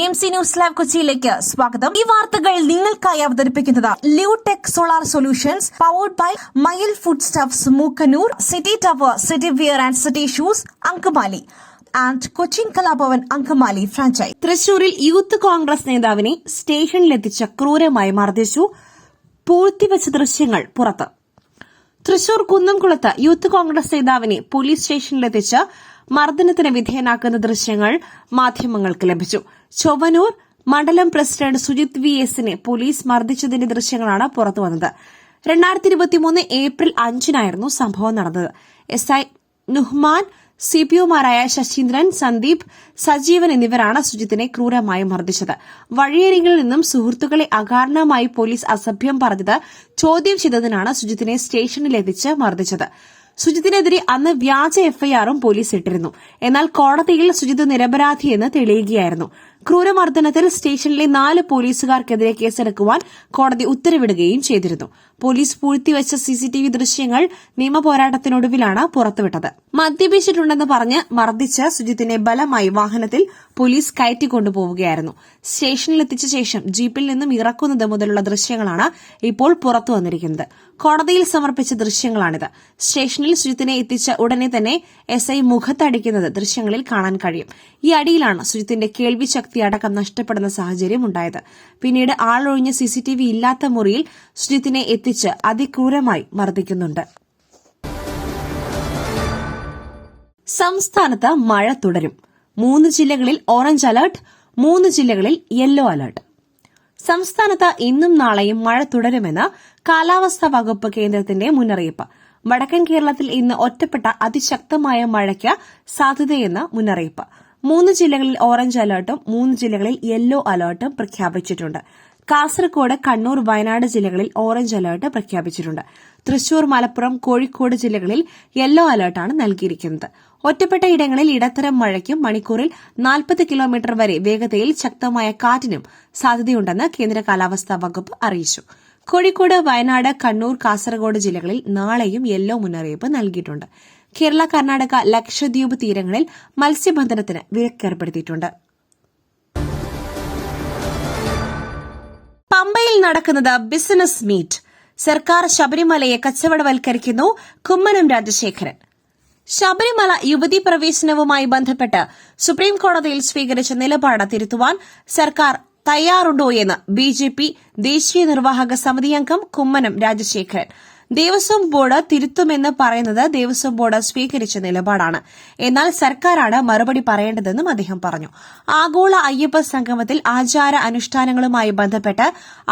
BMC news live കൊച്ചിയിലേക്ക് സ്വാഗതം. ഈ വാർത്തകൾ നിങ്ങൾക്കായി അവതരിപ്പിക്കുന്നത് Lutech solar solutions, powered by Mayil food stuffs, Mookkannoor, city tower, city wear and city shoes, Angamaly and Cochin Kalabhavan Angamaly franchise. തൃശൂരിൽ യൂത്ത് കോൺഗ്രസ് നേതാവിനെ സ്റ്റേഷനിലെത്തിച്ച് ക്രൂരമായി മർദ്ദിച്ചു. പൂഴ്ത്തിവെച്ച ദൃശ്യങ്ങൾ പുറത്ത്. തൃശൂർ കുന്നംകുളത്ത് യൂത്ത് കോൺഗ്രസ് നേതാവിനെ പോലീസ് സ്റ്റേഷനിലെത്തിച്ച് മർദ്ദനത്തിന് വിധേയനാക്കുന്ന ദൃശ്യങ്ങൾ മാധ്യമങ്ങൾക്ക് ലഭിച്ചു. ചൊവ്വനൂർ മണ്ഡലം പ്രസിഡന്റ് സുജിത് VS പോലീസ് മർദ്ദിച്ചതിന്റെ ദൃശ്യങ്ങളാണ് പുറത്തുവന്നത്. 2023 ഏപ്രിൽ 5 സംഭവം നടന്നത്. SI നുഹ്മാൻ, CPOമാരായ ശശീന്ദ്രൻ, സന്ദീപ്, സജീവൻ എന്നിവരാണ് സുജിത്തിനെ ക്രൂരമായി മർദ്ദിച്ചത്. വഴിയരികിൽ നിന്നും സുഹൃത്തുക്കളെ അകാരണമായി പോലീസ് അസഭ്യം പറഞ്ഞത് ചോദ്യം ചെയ്തതിനാണ് സുജിത്തിനെ സ്റ്റേഷനിലെത്തിച്ച് മർദ്ദിച്ചത്. സുജിത്തിനെതിരെ അന്ന് വ്യാജ FIRും പോലീസ് ഇട്ടിരുന്നു. എന്നാൽ കോടതിയിൽ സുജിത്ത് നിരപരാധിയെന്ന് തെളിയുകയായിരുന്നു. ക്രൂരമർദ്ദനത്തിൽ സ്റ്റേഷനിലെ 4 പോലീസുകാർക്കെതിരെ കേസെടുക്കുവാൻ കോടതി ഉത്തരവിടുകയും ചെയ്തിരുന്നു. പോലീസ് പൂഴ്ത്തിവെച്ച CCTV ദൃശ്യങ്ങൾ നിയമപോരാട്ടത്തിനൊടുവിലാണ് പുറത്തുവിട്ടത്. മദ്യപിച്ചിട്ടുണ്ടെന്ന് പറഞ്ഞ് മർദ്ദിച്ച് സുജിത്തിനെ ബലമായി വാഹനത്തിൽ പോലീസ് കയറ്റിക്കൊണ്ടുപോവുകയായിരുന്നു. സ്റ്റേഷനിലെത്തിച്ച ശേഷം ജീപ്പിൽ നിന്നും ഇറക്കുന്നത് മുതലുള്ള ദൃശ്യങ്ങളാണ് ഇപ്പോൾ പുറത്തുവന്നിരിക്കുന്നത്. കോടതിയിൽ സമർപ്പിച്ച ദൃശ്യങ്ങളാണിത്. സ്റ്റേഷനിൽ സുജിത്തിനെ എത്തിച്ച ഉടനെ തന്നെ SI മുഖത്തടിക്കുന്നത് ദൃശ്യങ്ങളിൽ കാണാൻ കഴിയും. ഈ അടിയിലാണ് സുജിത്തിന്റെ കേൾവിശക്തി അടക്കം നഷ്ടപ്പെടുന്ന സാഹചര്യം ഉണ്ടായത്. പിന്നീട് ആളൊഴിഞ്ഞ CCTV ഇല്ലാത്ത മുറിയിൽ സുജിത്തിനെ എത്തിച്ച് അതിക്രൂരമായി മർദ്ദിക്കുന്നുണ്ട്. സംസ്ഥാനത്ത് മഴ തുടരും. 3 ജില്ലകളിൽ ഓറഞ്ച് അലർട്ട്, 3 ജില്ലകളിൽ യെല്ലോ അലർട്ട്. സംസ്ഥാനത്ത് ഇന്നും നാളെയും മഴ തുടരുമെന്ന് കാലാവസ്ഥാ വകുപ്പ് കേന്ദ്രത്തിന്റെ മുന്നറിയിപ്പ്. വടക്കൻ കേരളത്തിൽ ഇന്ന് ഒറ്റപ്പെട്ട അതിശക്തമായ മഴയ്ക്ക് സാധ്യതയെന്ന് മുന്നറിയിപ്പ്. 3 ജില്ലകളിൽ ഓറഞ്ച് അലർട്ടും 3 ജില്ലകളിൽ യെല്ലോ അലർട്ടും പ്രഖ്യാപിച്ചിട്ടുണ്ട്. കാസർകോട്, കണ്ണൂർ, വയനാട് ജില്ലകളിൽ ഓറഞ്ച് അലർട്ട് പ്രഖ്യാപിച്ചിട്ടുണ്ട്. തൃശൂർ, മലപ്പുറം, കോഴിക്കോട് ജില്ലകളിൽ യെല്ലോ അലർട്ടാണ് നൽകിയിരിക്കുന്നത്. ഒറ്റപ്പെട്ട ഇടങ്ങളിൽ ഇടത്തരം മഴയ്ക്കും മണിക്കൂറിൽ 40 കിലോമീറ്റർ വരെ വേഗതയിൽ ശക്തമായ കാറ്റിനും സാധ്യതയുണ്ടെന്ന് കേന്ദ്ര കാലാവസ്ഥാ വകുപ്പ് അറിയിച്ചു. കോഴിക്കോട്, വയനാട്, കണ്ണൂർ, കാസർകോട് ജില്ലകളിൽ നാളെയും യെല്ലോ മുന്നറിയിപ്പ് നൽകിയിട്ടുണ്ട്. കേരള, കർണാടക, ലക്ഷദ്വീപ് തീരങ്ങളിൽ മത്സ്യബന്ധനത്തിന് വിലക്കേർപ്പെടുത്തിയിട്ടുണ്ട്. പമ്പയിൽ നടക്കുന്നത് ബിസിനസ് മീറ്റ്. സർക്കാർ ശബരിമലയെ കച്ചവടവൽക്കരിക്കുന്നു. കുമ്മനം രാജശേഖരൻ. ശബരിമല യുവതീ പ്രവേശനവുമായി ബന്ധപ്പെട്ട് സുപ്രീംകോടതിയിൽ സ്വീകരിച്ച നിലപാട് തിരുത്തുവാൻ സർക്കാർ തയ്യാറുണ്ടോയെന്ന് BJP ദേശീയ നിർവാഹക സമിതി അംഗം കുമ്മനം രാജശേഖരൻ. ദേവസ്വം ബോർഡ് തിരുത്തുമെന്ന് പറയുന്നത് ദേവസ്വം ബോർഡ് സ്വീകരിച്ച നിലപാടാണ്. എന്നാൽ സർക്കാരാണ് മറുപടി പറയേണ്ടതെന്നും അദ്ദേഹം പറഞ്ഞു. ആഗോള അയ്യപ്പ സംഗമത്തിൽ ആചാര അനുഷ്ഠാനങ്ങളുമായി ബന്ധപ്പെട്ട്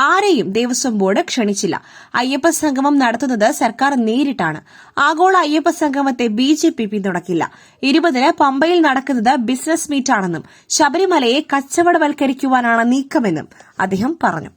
ആരെയും ദേവസ്വം ബോർഡ് ക്ഷണിച്ചില്ല. അയ്യപ്പ സംഗമം നടത്തുന്നത് സർക്കാർ നേരിട്ടാണ്. ആഗോള അയ്യപ്പ സംഗമത്തെ BJP പിന്തുണയ്ക്കില്ല. 20-ന് പമ്പയിൽ നടക്കുന്നത് ബിസിനസ് മീറ്റാണെന്നും ശബരിമലയെ കച്ചവടവൽക്കരിക്കുവാനാണ് നീക്കമെന്നും അദ്ദേഹം പറഞ്ഞു.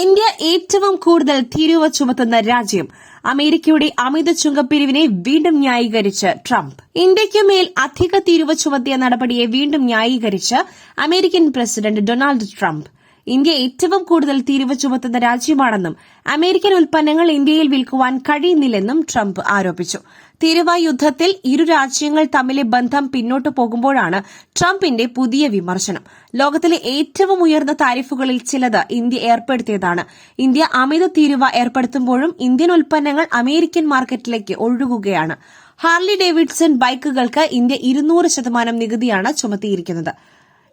ഇന്ത്യ ഏറ്റവും കൂടുതൽ തീരുവ ചുമത്തുന്ന രാജ്യം. അമേരിക്കയുടെ അമിത ചുങ്കപ്പിരിവിനെ വീണ്ടും ന്യായീകരിച്ച് ട്രംപ്. ഇന്ത്യയ്ക്കുമേൽ അധിക തീരുവ ചുമത്തിയ നടപടിയെ വീണ്ടും ന്യായീകരിച്ച് American president Donald Trump. India ഏറ്റവും കൂടുതൽ തീരുവ ചുമത്തുന്ന രാജ്യമാണെന്നും അമേരിക്കൻ ഉൽപ്പന്നങ്ങൾ ഇന്ത്യയിൽ വിൽക്കുവാൻ കഴിയുന്നില്ലെന്നും ട്രംപ് ആരോപിച്ചു. തീരുവ യുദ്ധത്തിൽ ഇരു രാജ്യങ്ങൾ തമ്മിലെ ബന്ധം പിന്നോട്ടു പോകുമ്പോഴാണ് ട്രംപിന്റെ പുതിയ വിമർശനം. ലോകത്തിലെ ഏറ്റവും ഉയർന്ന താരിഫുകളിൽ ചിലത് ഇന്ത്യ ഏർപ്പെടുത്തിയതാണ്. ഇന്ത്യ അമിത തീരുവ ഏർപ്പെടുത്തുമ്പോഴും ഇന്ത്യൻ ഉൽപ്പന്നങ്ങൾ അമേരിക്കൻ മാർക്കറ്റിലേക്ക് ഒഴുകുകയാണ്. ഹാർലി ഡേവിഡ്സൺ ബൈക്കുകൾക്ക് ഇന്ത്യ 200% നികുതിയാണ് ചുമത്തിയിരിക്കുന്നത്.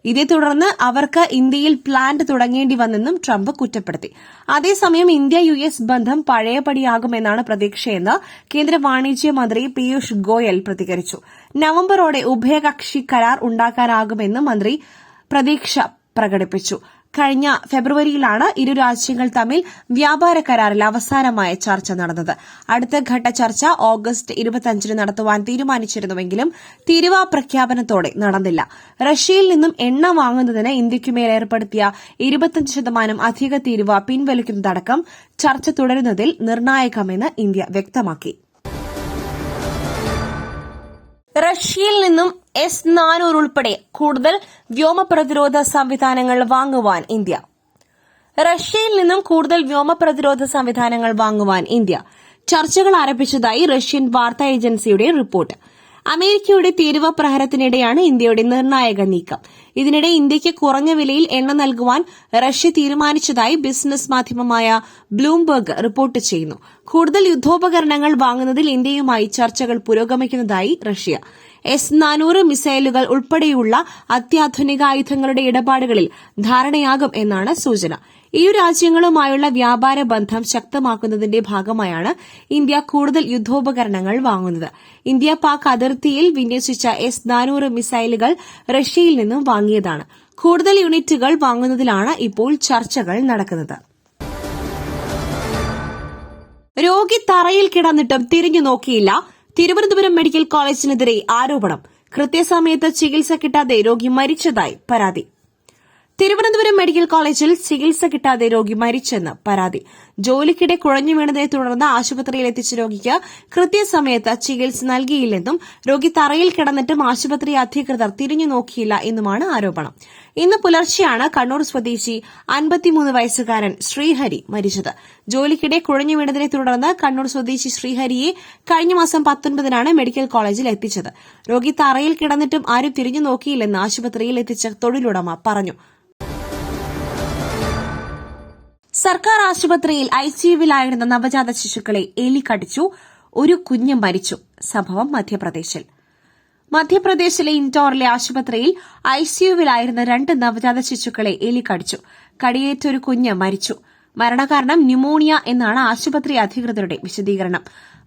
ഇതേ തുടർന്ന് അവർക്ക് ഇന്ത്യയിൽ പ്ലാന്റ് തുടങ്ങേണ്ടി വന്നെന്നും ട്രംപ് കുറ്റപ്പെടുത്തി. അതേസമയം ഇന്ത്യ-US ബന്ധം പഴയപടിയാകുമെന്നാണ് പ്രതീക്ഷയെന്ന് കേന്ദ്ര വാണിജ്യ മന്ത്രി പീയൂഷ് ഗോയൽ പ്രതികരിച്ചു. നവംബറോടെ ഉഭയകക്ഷി കരാർ ഉണ്ടാക്കാനാകുമെന്ന് മന്ത്രി പ്രതീക്ഷ പ്രകടിപ്പിച്ചു. കഴിഞ്ഞ ഫെബ്രുവരിയിലാണ് ഇരു രാജ്യങ്ങൾ തമ്മിൽ വ്യാപാര കരാറിൽ അവസാനമായ ചർച്ച നടന്നത്. അടുത്ത ഘട്ട ചർച്ച ഓഗസ്റ്റ് 25-ന് നടത്തുവാൻ തീരുമാനിച്ചിരുന്നുവെങ്കിലും തീരുവ പ്രഖ്യാപനത്തോടെ നടന്നില്ല. റഷ്യയിൽ നിന്നും എണ്ണ വാങ്ങുന്നതിന് ഇന്ത്യയ്ക്കുമേൽ ഏർപ്പെടുത്തിയ 25% അധിക തീരുവ പിൻവലിക്കുന്നതടക്കം ചർച്ച തുടരുന്നതിൽ നിർണായകമെന്ന് ഇന്ത്യ വ്യക്തമാക്കി. റഷ്യയിൽ നിന്നും S-400 ഉൾപ്പെടെ കൂടുതൽ വ്യോമപ്രതിരോധ സംവിധാനങ്ങൾ വാങ്ങുവാൻ ഇന്ത്യ. റഷ്യയിൽ നിന്നും കൂടുതൽ വ്യോമപ്രതിരോധ സംവിധാനങ്ങൾ വാങ്ങുവാൻ ഇന്ത്യ ചർച്ചകൾ ആരംഭിച്ചതായി റഷ്യൻ വാർത്താ ഏജൻസിയുടെ റിപ്പോർട്ട്. അമേരിക്കയുടെ തീരുവ പ്രഹരത്തിനിടെയാണ് ഇന്ത്യയുടെ നിർണായക നീക്കം. ഇതിനിടെ ഇന്ത്യയ്ക്ക് കുറഞ്ഞ വിലയിൽ എണ്ണ നൽകുവാൻ റഷ്യ തീരുമാനിച്ചതായി ബിസിനസ് മാധ്യമമായ ബ്ലൂംബർഗ് റിപ്പോർട്ട് ചെയ്യുന്നു. കൂടുതൽ യുദ്ധോപകരണങ്ങൾ വാങ്ങുന്നതിൽ ഇന്ത്യയുമായി ചർച്ചകൾ പുരോഗമിക്കുന്നതായി റഷ്യ. S-400 മിസൈലുകൾ ഉൾപ്പെടെയുള്ള അത്യാധുനിക ആയുധങ്ങളുടെ ഇടപാടുകളിൽ ധാരണയാകും എന്നാണ് സൂചന. ഇരു രാജ്യങ്ങളുമായുള്ള വ്യാപാര ബന്ധം ശക്തമാക്കുന്നതിന്റെ ഭാഗമായാണ് ഇന്ത്യ കൂടുതൽ യുദ്ധോപകരണങ്ങൾ വാങ്ങുന്നത്. ഇന്ത്യ പാക് അതിർത്തിയിൽ വിന്യസിച്ച S-400 മിസൈലുകൾ റഷ്യയിൽ നിന്നും വാങ്ങിയതാണ്. കൂടുതൽ യൂണിറ്റുകൾ വാങ്ങുന്നതിലാണ് ഇപ്പോൾ ചർച്ചകൾ നടക്കുന്നത്. രോഗി തറയിൽ കിടന്നിട്ടും തിരിഞ്ഞു നോക്കിയില്ല. തിരുവനന്തപുരം മെഡിക്കൽ കോളേജിനെതിരെ ആരോപണം. കൃത്യസമയത്ത് ചികിത്സ കിട്ടാതെ രോഗി മരിച്ചതായി പരാതി. തിരുവനന്തപുരം മെഡിക്കൽ കോളേജിൽ ചികിത്സ കിട്ടാതെ രോഗി മരിച്ചെന്ന് പരാതി. ജോലിക്കിടെ കുഴഞ്ഞു വീണതിനെ തുടർന്ന് ആശുപത്രിയിൽ എത്തിച്ച രോഗിക്ക് കൃത്യസമയത്ത് ചികിത്സ നൽകിയില്ലെന്നും രോഗി തറയിൽ കിടന്നിട്ടും ആശുപത്രി അധികൃതർ തിരിഞ്ഞു നോക്കിയില്ല എന്നുമാണ് ആരോപണം. ഇന്ന് പുലർച്ചെയാണ് കണ്ണൂർ സ്വദേശി 53 വയസ്സുകാരൻ ശ്രീഹരി മരിച്ചത്. ജോലിക്കിടെ കുഴഞ്ഞു വീണതിനെ തുടർന്ന് കണ്ണൂർ സ്വദേശി ശ്രീഹരിയെ കഴിഞ്ഞ മാസം 19-നാണ് മെഡിക്കൽ കോളേജിൽ എത്തിച്ചത്. രോഗി തറയിൽ കിടന്നിട്ടും ആരും തിരിഞ്ഞു നോക്കിയില്ലെന്ന് ആശുപത്രിയിൽ എത്തിച്ച തൊഴിലുടമ പറഞ്ഞു. സർക്കാർ ആശുപത്രിയിൽ ഐസിയുവിലായിരുന്ന നവജാത ശിശുക്കളെ എലി കടിച്ചു. ഒരു കുഞ്ഞ് മരിച്ചു. സംഭവം മധ്യപ്രദേശിലെ ഇൻഡോറിലെ ആശുപത്രിയിൽ ഐസിയുവിലായിരുന്ന 2 നവജാത ശിശുക്കളെ എലി കടിച്ചു. കടിയേറ്റ ഒരു കുഞ്ഞ് മരിച്ചു. മരണകാരണം ന്യൂമോണിയ എന്നാണ് ആശുപത്രി അധികൃതരുടെ വിശദീകരണം.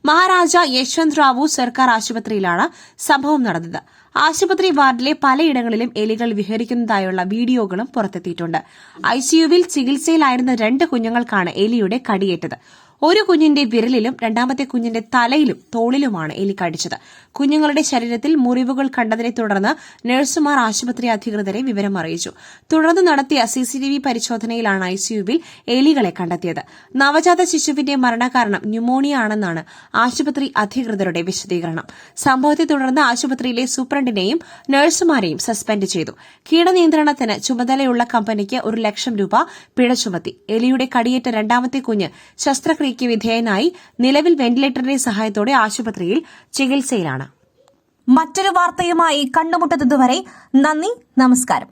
മഹാരാജ യശ്വന്ത് റാവു സർക്കാർ ആശുപത്രിയിലാണ് സംഭവം നടന്നത്. ആശുപത്രി വാർഡിലെ പലയിടങ്ങളിലും എലികൾ വിഹരിക്കുന്നതായുള്ള വീഡിയോകളും പുറത്തെത്തിയിട്ടുണ്ട്. ഐസിയുവിൽ ചികിത്സയിലായിരുന്ന 2 കുഞ്ഞുങ്ങൾക്കാണ് എലിയുടെ കടിയേറ്റത്. ഒരു കുഞ്ഞിന്റെ വിരലിലും രണ്ടാമത്തെ കുഞ്ഞിന്റെ തലയിലും തോളിലുമാണ് എലി കടിച്ചത്. കുഞ്ഞുങ്ങളുടെ ശരീരത്തിൽ മുറിവുകൾ കണ്ടതിനെ തുടർന്ന് നഴ്സുമാർ ആശുപത്രി അധികൃതരെ വിവരം അറിയിച്ചു. തുടർന്ന് നടത്തിയ CCTV പരിശോധനയിലാണ് ഐസിയുവിൽ എലികളെ കണ്ടെത്തിയത്. നവജാത ശിശുവിന്റെ മരണകാരണം ന്യൂമോണിയ ആണെന്നാണ് ആശുപത്രി അധികൃതരുടെ വിശദീകരണം. സംഭവത്തെ തുടർന്ന് ആശുപത്രിയിലെ സൂപ്രണ്ടിനെയും നഴ്സുമാരെയും സസ്പെൻഡ് ചെയ്തു. കീടനിയന്ത്രണത്തിന് ചുമതലയുള്ള കമ്പനിക്ക് 1 ലക്ഷം രൂപ പിഴ ചുമത്തി. എലിയുടെ കടിയേറ്റ രണ്ടാമത്തെ കുഞ്ഞ് ശസ്ത്രക്രിയയ്ക്ക് വിധേയനായി നിലവിൽ വെന്റിലേറ്ററിന്റെ സഹായത്തോടെ ആശുപത്രിയിൽ ചികിത്സയിലാണ്. മറ്റൊരു വാർത്തയുമായി കണ്ടുമുട്ടുന്നതുവരെ നന്ദി, നമസ്കാരം.